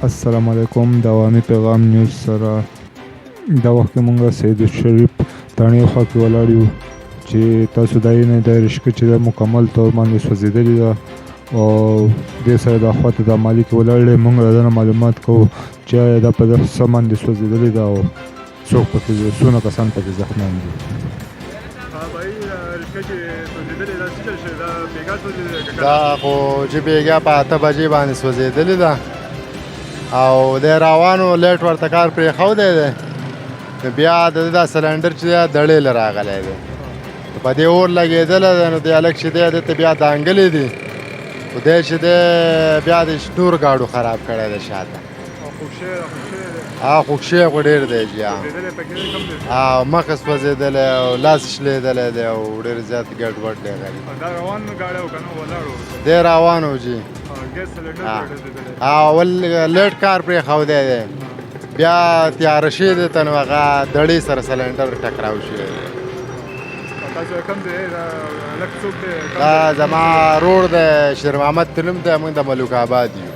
السلام علیکم د عوامي پیغام نیوز سره دا وخت کې مونږ سید شریف تاڼې خوا کې ولاړ یو چې تاسو دا وینئ دا رشکه چې ده مکمل طور باندې سوځېدلې ده او دې سره دا خوا ته دا مالي کې ولاړ دی. مونږ د ده نه معلومات کوو چې آیا دا په دغه څه باندې سوځېدلې ده او څوک پکې څونه کسان پکې زخمیان دي. دا خو چې بیګا په 8 بجې باندې سوځېدلې ده او د روانو لیټ ورته کار پرېښودی دی نو بیا د دا سلنډر چې دی دړې له راغلی دی په دې اور لګېدلی دی نو دی هلک چې دی دې ته بیا دانګلې دي خو دی چې دی بیا د نور ګاډو خراب کړی دی شاته خوږشی خو ډېر دی جی مخ یې سوځېدلی او لاس یې شلېدلی دی او ډېر زیات ګډوډ دی غریب دی روان و جی اول لیټ کار پرېښودی دی بیا تیاره شوی دی ته نو هغه دړې سره سلنډر ټکراو شوی دی. دا زما رور دی شیر محمد ته نوم دی موږ د ملوک آباد یو.